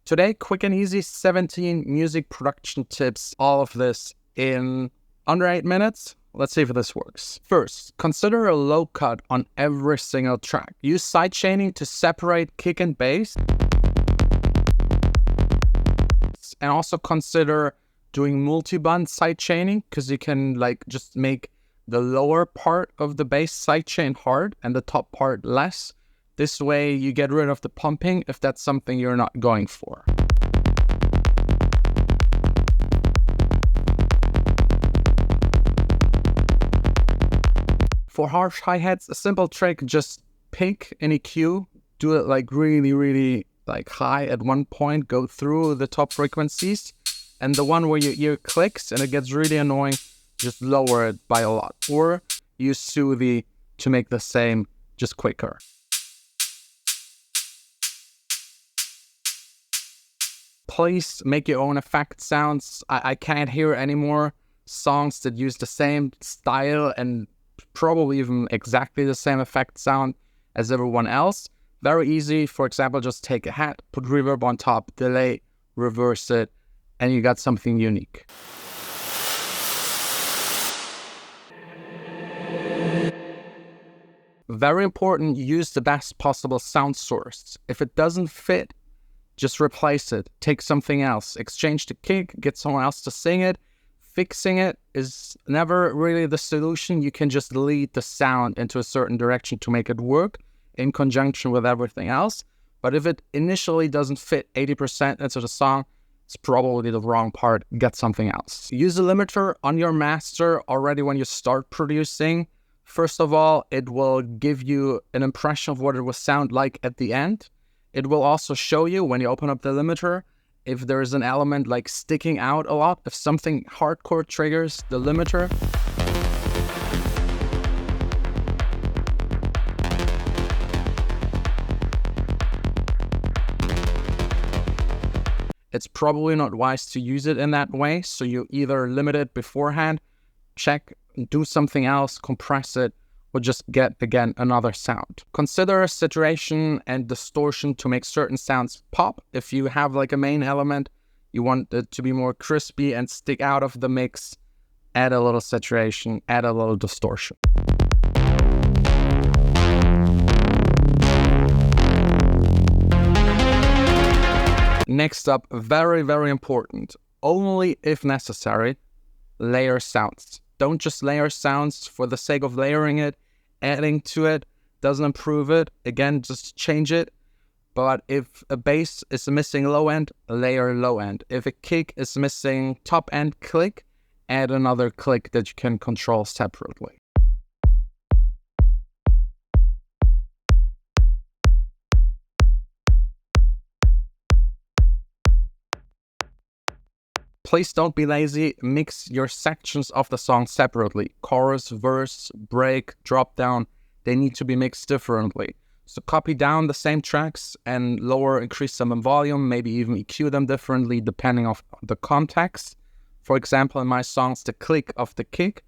Today, quick and easy 17 music production tips, all of this in under 8 minutes. Let's see if this works. First, consider a low cut on every single track. Use sidechaining to separate kick and bass. And also consider doing multi-band sidechaining, because you can just make the lower part of the bass sidechain hard and the top part less. This way you get rid of the pumping if that's something you're not going for. For harsh hi-hats, a simple trick, just pick any EQ, do it really high at one point, go through the top frequencies, and the one where your ear clicks and it gets really annoying, just lower it by a lot. Or use Soothie to make the same just quicker. Please make your own effect sounds. I can't hear any more songs that use the same style and probably even exactly the same effect sound as everyone else. Very easy. For example, just take a hat, put reverb on top, delay, reverse it, and you got something unique. Very important, use the best possible sound source. If it doesn't fit, just replace it, take something else, exchange the kick, get someone else to sing it. Fixing it is never really the solution. You can just lead the sound into a certain direction to make it work in conjunction with everything else. But if it initially doesn't fit 80% into the song, it's probably the wrong part. Get something else. Use a limiter on your master already when you start producing. First of all, it will give you an impression of what it will sound like at the end. It will also show you when you open up the limiter if there is an element sticking out a lot, if something hardcore triggers the limiter. It's probably not wise to use it in that way, so you either limit it beforehand, check, do something else, compress it, or just get, again, another sound. Consider saturation and distortion to make certain sounds pop. If you have a main element, you want it to be more crispy and stick out of the mix, add a little saturation, add a little distortion. Next up, very, very important, only if necessary, layer sounds. Don't just layer sounds for the sake of layering it. Adding to it doesn't improve it. Again, just change it. But if a bass is missing low end, layer low end. If a kick is missing top end click, add another click that you can control separately. Please don't be lazy. Mix your sections of the song separately. Chorus, verse, break, drop down. They need to be mixed differently. So copy down the same tracks and increase them in volume, maybe even EQ them differently depending on the context. For example, in my songs, the click of the kick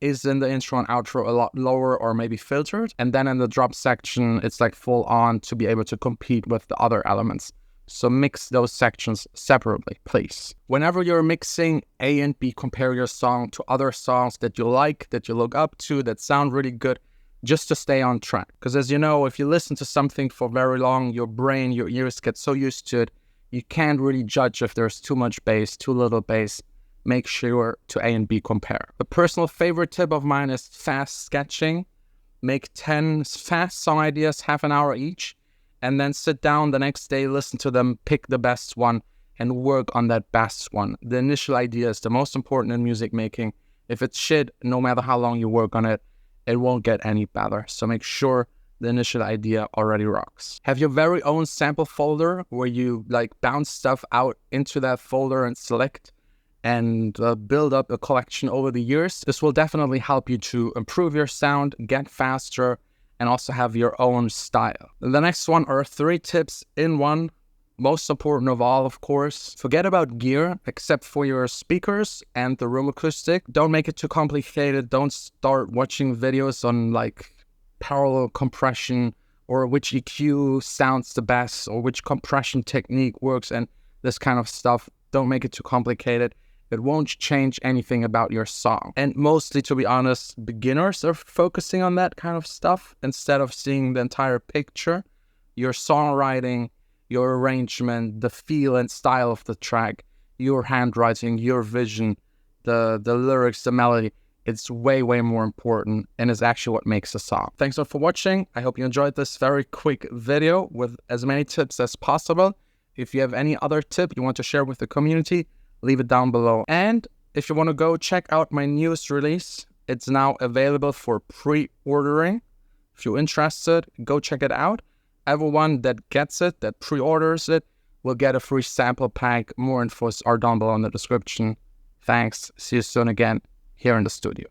is in the intro and outro a lot lower or maybe filtered. And then in the drop section, it's full on to be able to compete with the other elements. So mix those sections separately, please. Whenever you're mixing A and B, compare your song to other songs that you like, that you look up to, that sound really good, just to stay on track. Because as you know, if you listen to something for very long, your brain, your ears get so used to it, you can't really judge if there's too much bass, too little bass. Make sure to A and B compare. A personal favorite tip of mine is fast sketching. Make 10 fast song ideas, half an hour each, and then sit down the next day, listen to them, pick the best one, and work on that best one. The initial idea is the most important in music making. If it's shit, no matter how long you work on it, it won't get any better. So make sure the initial idea already rocks. Have your very own sample folder where you bounce stuff out into that folder and select and build up a collection over the years. This will definitely help you to improve your sound, get faster, and also have your own style. The next one are 3 tips in one. Most important of all, of course, forget about gear except for your speakers and the room acoustic. Don't make it too complicated. Don't start watching videos on parallel compression or which EQ sounds the best, or which compression technique works, and this kind of stuff. Don't make it too complicated. It won't change anything about your song. And mostly, to be honest, beginners are focusing on that kind of stuff instead of seeing the entire picture. Your songwriting, your arrangement, the feel and style of the track, your handwriting, your vision, the lyrics, the melody. It's way, way more important, and is actually what makes a song. Thanks all for watching. I hope you enjoyed this very quick video with as many tips as possible. If you have any other tip you want to share with the community, leave it down below. And if you want to go check out my newest release, it's now available for pre-ordering. If you're interested, go check it out. Everyone that gets it, that pre-orders it, will get a free sample pack. More infos are down below in the description. Thanks. See you soon again here in the studio.